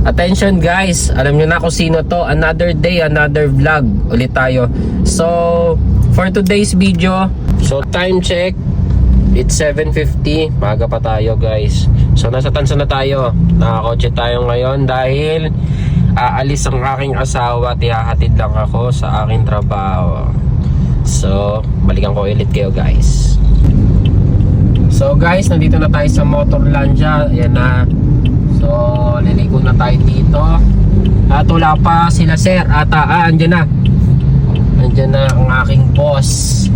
Attention guys, alam nyo na kung sino to. Another day, another vlog ulit tayo. So for today's video, so time check, it's 7:50. Maaga pa tayo guys. So nasa Tansa na tayo. Nakakotse tayo ngayon dahil aalis ang aking asawa at ihahatid lang ako sa aking trabaho. So balikan ko ulit kayo guys. So guys, nandito na tayo sa Motorlandia. Ayan na. So liligo na tayo dito. At wala pa sila sir. Andyan na. Andyan na ang aking boss,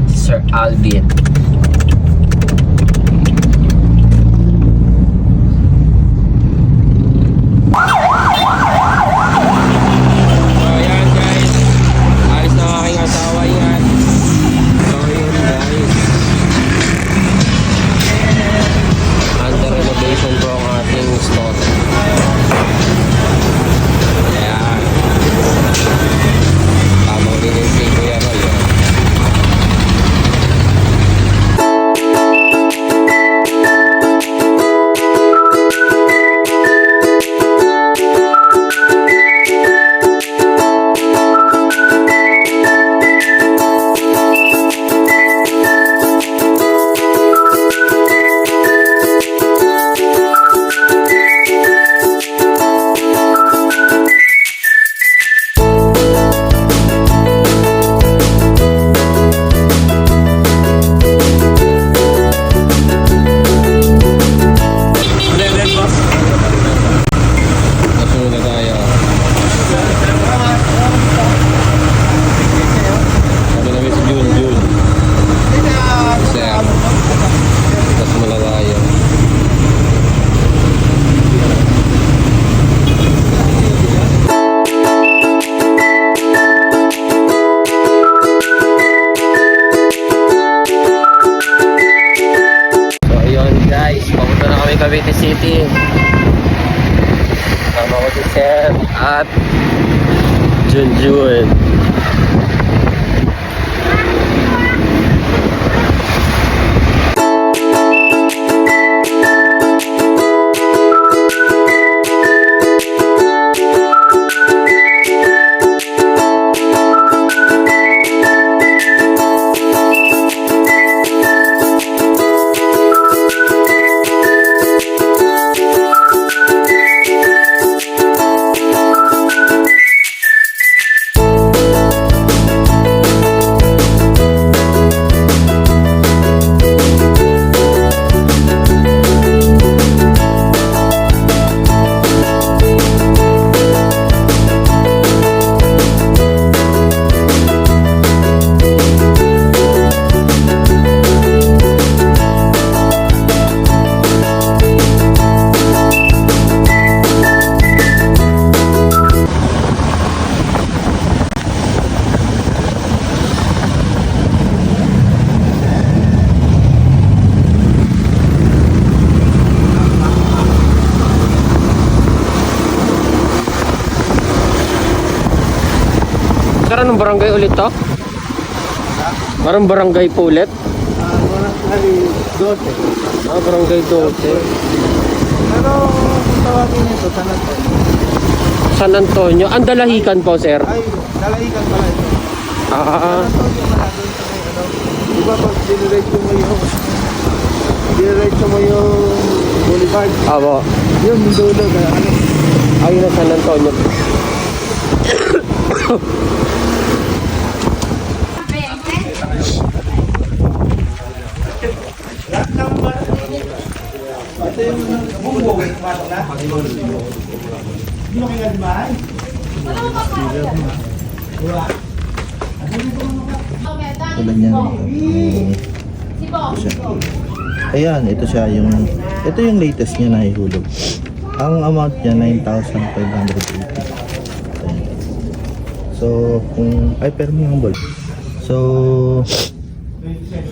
Sir Alvin. Cavite City. Sama ko si Sir at Junjun. Anong barangay ulit to? Parang barangay po ulit? Barangay 12. Barangay 12. Pero kung tawagin nito, San Antonio. San Antonio. Ang Dalahican po, sir? Ay, Dalahican pala ito. Ah. San Antonio pala doon sa may ano. Diba pag diniretso mo yung boulevard? Abo. Yung dulo na ano. Ayun na San Antonio. Ito yung bubog. Tulad niya. Ayan, ito siya yung latest niya na ihulog. Ang amount niya 9,580. So, pero may humble. So,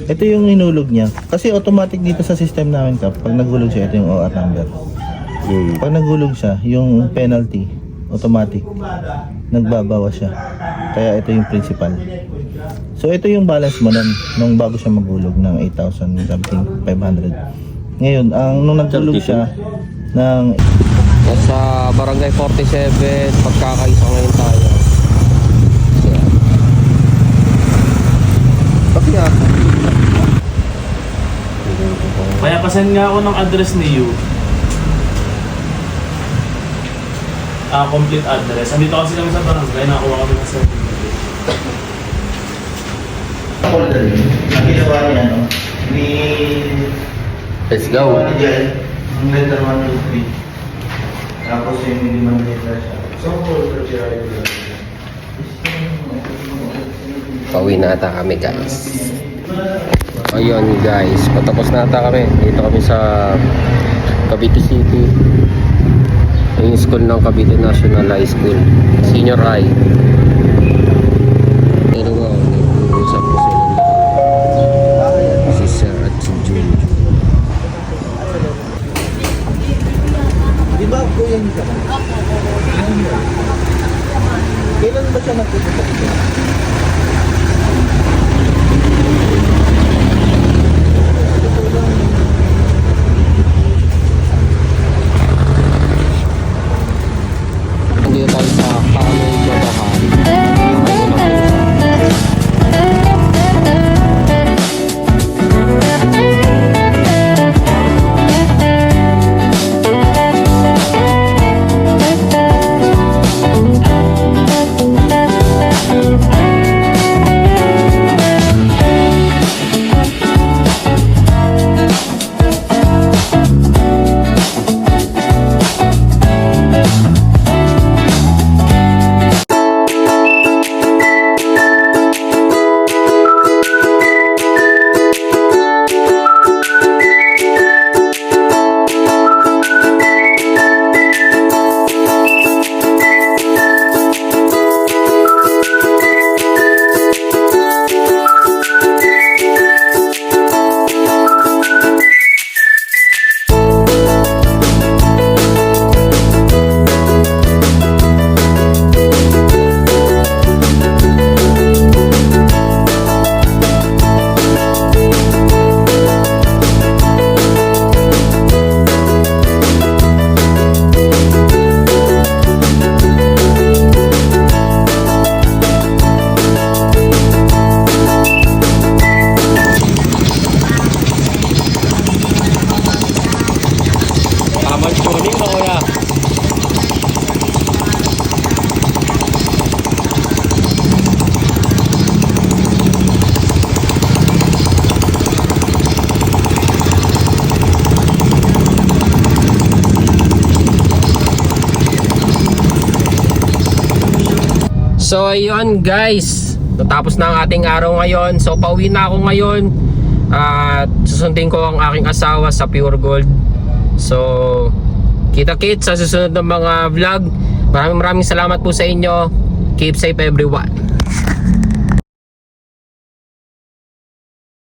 ito yung hinulog niya. Kasi automatic dito sa system namin pag naghulog siya, ito yung OR number. Pag naghulog siya, yung penalty, automatic, nagbabawas siya. Kaya ito yung principal. So ito yung balance mo nung bago siya maghulog ng 8,000 something 500. Ngayon, nung naghulog siya ng Sa Barangay 47, pagkakaisa ngayon tayo. Yan. Bakit nga? Kaya pasend nga ako ng address ni you. Complete address. Andito kasi kami sa barangay, nakakuha kami ng certificate. Folder yun. Ang ginawa niya, no? Ni... Let's go. Ang letter 1, 2, 3. Tapos yung limang letter siya. So, folder siya. Pauwi na ata kami guys. Ayun guys, patapos na ata kami. Dito kami sa Cavite City. Yung school ng Cavite National High School. Senior High. Pero wow, nag-uusap ko sila. Si Sir at si June. Di ba po yan ka? Kailan ba siya nagpupunta dito? Hindi tayo sa Kaloy Gabahan. Tamang tuning mo kuya. So ayun guys, natapos na ang ating araw ngayon. So pauwi na ako ngayon. At susundin ko ang aking asawa sa Pure Gold. So kita-kits sa susunod ng mga vlog. Maraming salamat po sa inyo. Keep safe everyone.